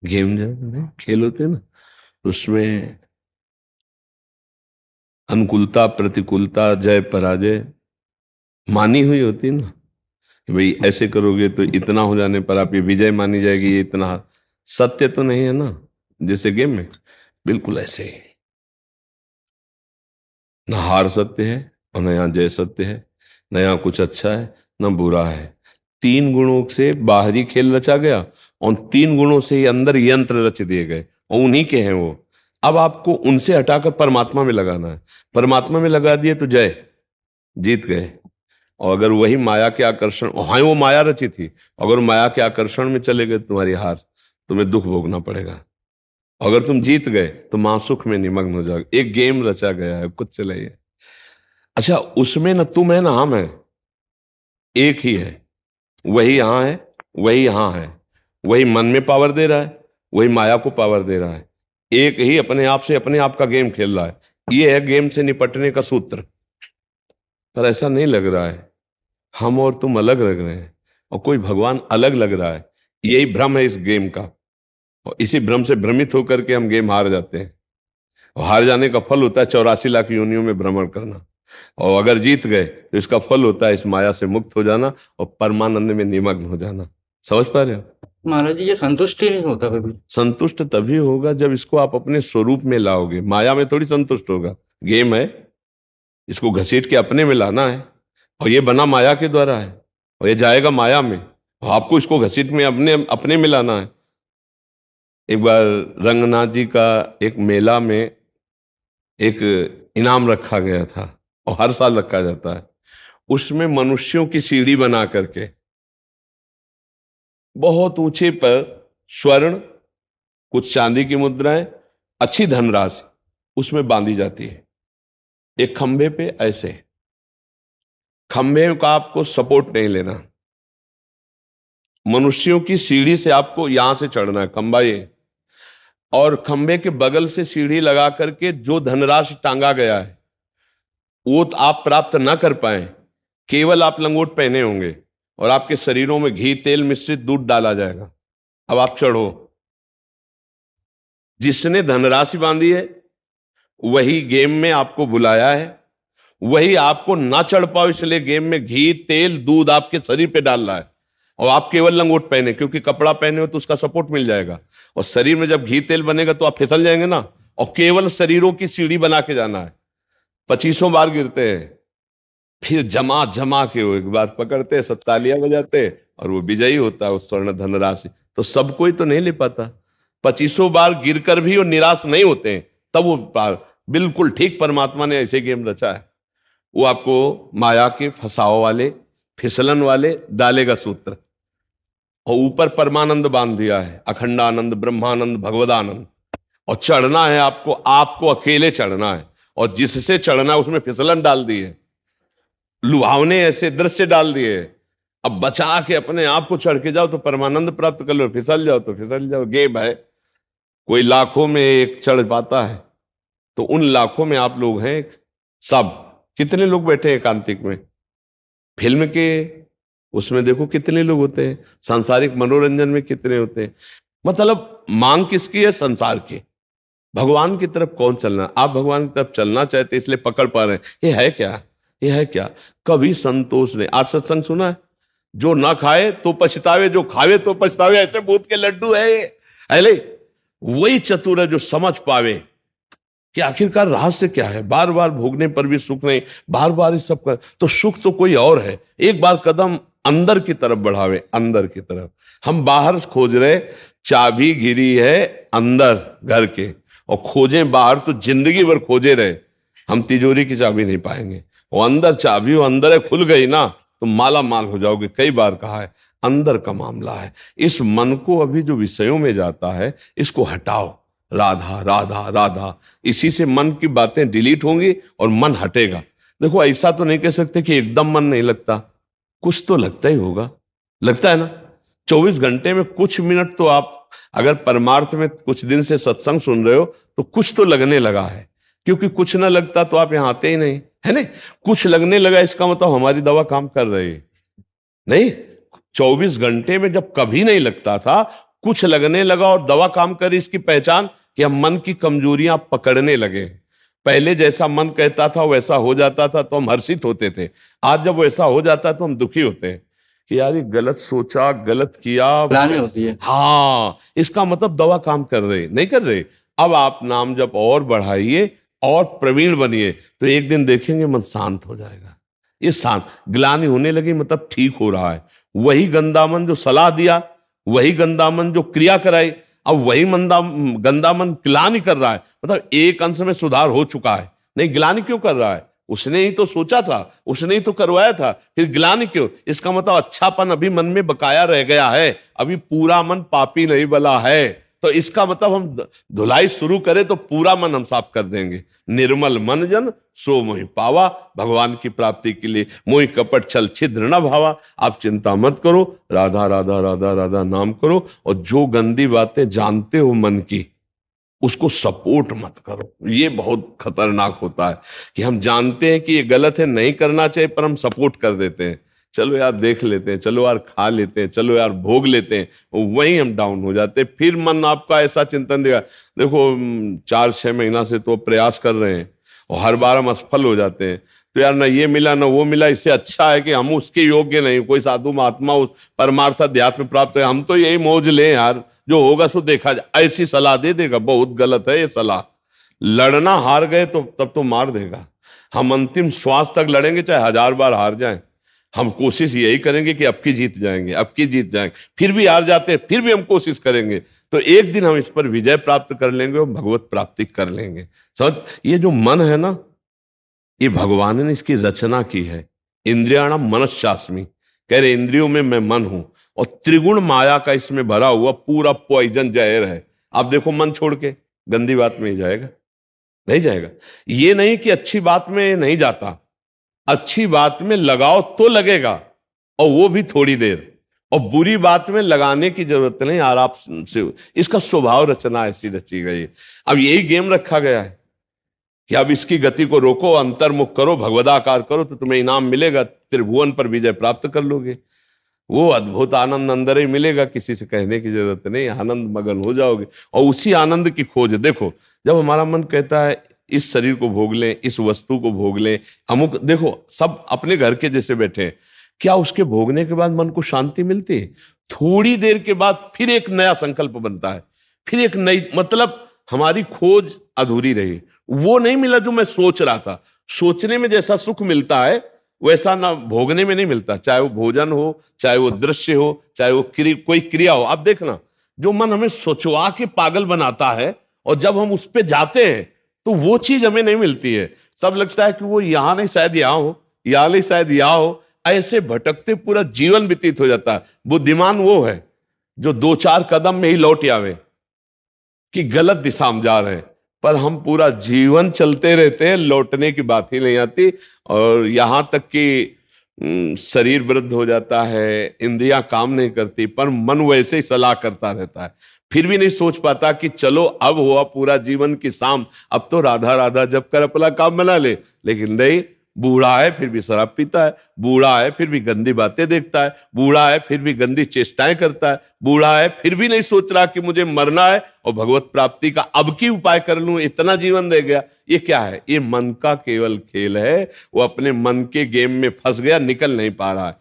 Game जो खेल होते हैं ना, उसमें अनुकूलता प्रतिकूलता जय पराजय मानी हुई होती है ना, कि भाई ऐसे करोगे तो इतना हो जाने पर आप ये विजय मानी जाएगी, ये इतना। सत्य तो नहीं है ना, जैसे गेम में बिल्कुल ऐसे ही। न हार सत्य है और न यहाँ जय सत्य है, न यहाँ कुछ अच्छा है न बुरा है। तीन गुणों से बाहरी खेल रचा गया और तीन गुणों से ही अंदर यंत्र रच दिए गए और उन्हीं के हैं वो। अब आपको उनसे हटाकर परमात्मा में लगाना है। परमात्मा में लगा दिए तो जय, जीत गए। और अगर वही माया के आकर्षण, हाँ वो माया रची थी, अगर माया के आकर्षण में चले गए तुम्हारी हार, तुम्हें दुख भोगना पड़ेगा। अगर तुम जीत गए तो महासुख में निमग्न हो जाओगे। एक गेम रचा गया है, कुछ चलाइए। अच्छा, उसमें ना तुम है ना हम है, एक ही है। वही यहां है, वही यहां है। वही मन में पावर दे रहा है, वही माया को पावर दे रहा है। एक ही अपने आप से अपने आप का गेम खेल रहा है। ये है गेम से निपटने का सूत्र। पर ऐसा नहीं लग रहा है, हम और तुम अलग लग रहे हैं और कोई भगवान अलग लग रहा है। यही भ्रम है इस गेम का, और इसी भ्रम से भ्रमित होकर के हम गेम हार जाते हैं। और हार जाने का फल होता है 84 लाख योनियों में भ्रमण करना। और अगर जीत गए तो इसका फल होता है इस माया से मुक्त हो जाना और परमानंद में निमग्न हो जाना। समझ पा रहे हो? महाराज जी, ये संतुष्ट ही नहीं होता कभी। संतुष्ट तभी होगा जब इसको आप अपने स्वरूप में लाओगे। माया में थोड़ी संतुष्ट होगा। गेम है, इसको घसीट के अपने में लाना है। और ये बना माया के द्वारा है और ये जाएगा माया में, और आपको इसको घसीट में अपने अपने में लाना है। एक बार रंगनाथ जी का एक मेला में एक इनाम रखा गया था, और हर साल रखा जाता है। उसमें मनुष्यों की सीढ़ी बना करके बहुत ऊंचे पर स्वर्ण, कुछ चांदी की मुद्राएं, अच्छी धनराशि उसमें बांधी जाती है। एक खंभे पे ऐसे, खंभे का आपको सपोर्ट नहीं लेना, मनुष्यों की सीढ़ी से आपको यहां से चढ़ना है, खंभा ये। और खंभे के बगल से सीढ़ी लगा करके जो धनराशि टांगा गया है वो तो आप प्राप्त ना कर पाए। केवल आप लंगोट पहने होंगे और आपके शरीरों में घी तेल मिश्रित दूध डाला जाएगा। अब आप चढ़ो। जिसने धनराशि बांधी है वही गेम में आपको बुलाया है, वही आपको ना चढ़ पाओ इसलिए गेम में घी तेल दूध आपके शरीर पे डाल रहा है। और आप केवल लंगोट पहने, क्योंकि कपड़ा पहने हो तो उसका सपोर्ट मिल जाएगा। और शरीर में जब घी तेल बनेगा तो आप फिसल जाएंगे ना। और केवल शरीरों की सीढ़ी बना के जाना है। 2500 बार गिरते हैं, फिर जमा जमा के वो एक बार पकड़ते, सब तालियां बजाते और वो विजयी होता है उस स्वर्ण धनराशि। तो सब कोई तो नहीं ले पाता। 2500 बार गिरकर भी वो निराश नहीं होते हैं, तब वो बिल्कुल ठीक परमात्मा ने ऐसे गेम रचा है। वो आपको माया के फसाव वाले, फिसलन वाले डालेगा सूत्र, और ऊपर परमानंद बांध दिया है, अखंडानंद ब्रह्मानंद भगवदानंद। और चढ़ना है आपको, आपको अकेले चढ़ना है। और जिससे चढ़ना है उसमें फिसलन डाल दी है, लुभावने ऐसे दृश्य डाल दिए। अब बचा के अपने आप को चढ़ के जाओ तो परमानंद प्राप्त कर लो, फिसल जाओ तो फिसल जाओ। गेम है, कोई लाखों में एक चढ़ पाता है, तो उन लाखों में आप लोग हैं सब। कितने लोग बैठे हैं एकांतिक में? फिल्म के उसमें देखो कितने लोग होते हैं, सांसारिक मनोरंजन में कितने होते हैं। मतलब मांग किसकी है? संसार की। भगवान की तरफ कौन चलना? आप भगवान की तरफ चलना चाहते इसलिए पकड़ पा रहे हैं। ये है क्या? ये है क्या? कभी संतोष ने, आज सत्संग सुना है, जो ना खाए तो पछतावे, जो खावे तो पछतावे, ऐसे भूत के लड्डू है ये। अले वही चतुर है जो समझ पावे कि आखिरकार रहस्य क्या है। बार बार भोगने पर भी सुख नहीं, बार बार इस सब कर, तो सुख तो कोई और है। एक बार कदम अंदर की तरफ बढ़ावे, अंदर की तरफ। हम बाहर खोज रहे, चाबी गिरी है अंदर घर के, और खोजें बाहर तो जिंदगी भर खोजे रहे, हम तिजोरी की चाबी नहीं पाएंगे। वो अंदर चाबी, वो अंदर है, खुल गई ना तो माला माल हो जाओगे। कई बार कहा है, अंदर का मामला है। इस मन को अभी जो विषयों में जाता है इसको हटाओ। राधा राधा राधा, इसी से मन की बातें डिलीट होंगी और मन हटेगा। देखो ऐसा तो नहीं कह सकते कि एकदम मन नहीं लगता, कुछ तो लगता ही होगा। लगता है ना? 24 घंटे में कुछ मिनट तो आप, अगर परमार्थ में कुछ दिन से सत्संग सुन रहे हो तो कुछ तो लगने लगा है। क्योंकि कुछ ना लगता तो आप यहां आते ही नहीं, है ना? कुछ लगने लगा, इसका मतलब हमारी दवा काम कर रही है। नहीं, 24 घंटे में जब कभी नहीं लगता था, कुछ लगने लगा और दवा काम करे इसकी पहचान कि हम मन की कमजोरियां पकड़ने लगे। पहले जैसा मन कहता था वैसा हो जाता था तो हम हर्षित होते थे। आज जब वैसा हो जाता है तो हम दुखी होते हैं कि यार ये गलत सोचा, गलत किया। ग्लानि होती है। हाँ, इसका मतलब दवा काम कर रही नहीं कर रही। अब आप नाम जप और बढ़ाइए और प्रवीण बनिए तो एक दिन देखेंगे मन शांत हो जाएगा। ये शांत, ग्लानि होने लगी मतलब ठीक हो रहा है। वही गंदा मन जो सलाह दिया, वही गंदा मन जो क्रिया कराई, अब वही गंदा मन ग्लानि कर रहा है, मतलब एक अंश में सुधार हो चुका है। नहीं, ग्लानि क्यों कर रहा है? उसने ही तो सोचा था, उसने ही तो करवाया था, फिर ग्लानि क्यों? इसका मतलब अच्छापन अभी मन में बकाया रह गया है, अभी पूरा मन पापी नहीं बला है। तो इसका मतलब हम धुलाई शुरू करें तो पूरा मन हम साफ कर देंगे। निर्मल मन जन सो मोहि पावा, भगवान की प्राप्ति के लिए मोहि कपट छल छिद्र न भावा। आप चिंता मत करो, राधा राधा राधा राधा नाम करो, और जो गंदी बातें जानते हो मन की उसको सपोर्ट मत करो। ये बहुत खतरनाक होता है कि हम जानते हैं कि ये गलत है, नहीं करना चाहिए, पर हम सपोर्ट कर देते हैं। चलो यार देख लेते हैं, चलो यार खा लेते हैं, चलो यार भोग लेते हैं, वहीं हम डाउन हो जाते हैं। फिर मन आपका ऐसा चिंतन देगा। देखो 4-6 महीना से तो प्रयास कर रहे हैं और हर बार हम असफल हो जाते हैं, तो यार ना ये मिला ना वो मिला, इससे अच्छा है कि हम उसके योग्य नहीं, कोई साधु महात्मा उस परमार्थ अध्यात्म प्राप्त है, हम तो यही मौज लें यार, जो होगा सो देखा जाए। ऐसी सलाह दे देगा, बहुत गलत है ये सलाह। लड़ना हार गए तो तब तो मार देगा। हम अंतिम श्वास तक लड़ेंगे चाहे 1000 बार हार जाएं, हम कोशिश यही करेंगे कि अब की जीत जाएंगे, अब की जीत जाएंगे। फिर भी हार जाते हैं, फिर भी हम कोशिश करेंगे, तो एक दिन हम इस पर विजय प्राप्त कर लेंगे और भगवत प्राप्ति कर लेंगे। समझ, ये जो मन है ना, ये भगवान ने इसकी रचना की है। इंद्रियाणाम मनश्चास्मि, कह रहे इंद्रियों में मैं मन हूं, और त्रिगुण माया का इसमें भरा हुआ पूरा पॉइजन जहर है। आप देखो मन छोड़ के गंदी बात में ही जाएगा, नहीं जाएगा। ये नहीं कि अच्छी बात में नहीं जाता, अच्छी बात में लगाओ तो लगेगा, और वो भी थोड़ी देर, और बुरी बात में लगाने की जरूरत नहीं, आराम से। इसका स्वभाव रचना ऐसी रची गई है। अब यही गेम रखा गया है कि अब इसकी गति को रोको, अंतर्मुख करो, भगवदाकार करो, तो तुम्हें इनाम मिलेगा, त्रिभुवन पर विजय प्राप्त कर लोगे। वो अद्भुत आनंद अंदर ही मिलेगा, किसी से कहने की जरूरत नहीं, आनंद मगन हो जाओगे। और उसी आनंद की खोज, देखो जब हमारा मन कहता है इस शरीर को भोग लें, इस वस्तु को भोग लें, अमुक, देखो सब अपने घर के जैसे बैठे हैं, क्या उसके भोगने के बाद मन को शांति मिलती है? थोड़ी देर के बाद फिर एक नया संकल्प बनता है, फिर एक नई, मतलब हमारी खोज अधूरी रही। वो नहीं मिला जो मैं सोच रहा था। सोचने में जैसा सुख मिलता है वैसा ना भोगने में नहीं मिलता, चाहे वो भोजन हो, चाहे वो दृश्य हो, चाहे वो कोई क्रिया हो। आप देखना, जो मन हमें सोचवा के पागल बनाता है और जब हम उस पे जाते हैं तो वो चीज हमें नहीं मिलती है। तब लगता है कि वो यहां नहीं शायद यहां हो, यहां नहीं शायद यहां हो। ऐसे भटकते पूरा जीवन व्यतीत हो जाता है। बुद्धिमान वो है जो 2-4 कदम में ही लौट आवे कि गलत दिशा में जा रहे हैं, पर हम पूरा जीवन चलते रहते हैं, लौटने की बात ही नहीं आती। और यहां तक कि शरीर वृद्ध हो जाता है, इंद्रियां काम नहीं करती, पर मन वैसे ही सलाह करता रहता है। फिर भी नहीं सोच पाता कि चलो अब हुआ पूरा जीवन की शाम, अब तो राधा राधा जब कर अपना काम बना ले। लेकिन नहीं, बूढ़ा है फिर भी शराब पीता है, बूढ़ा है फिर भी गंदी बातें देखता है, बूढ़ा है फिर भी गंदी चेष्टाएं करता है, बूढ़ा है फिर भी नहीं सोच रहा कि मुझे मरना है और भगवत प्राप्ति का अब की उपाय कर लूं, इतना जीवन रह गया। ये क्या है? ये मन का केवल खेल है। वो अपने मन के गेम में फंस गया, निकल नहीं पा रहा है।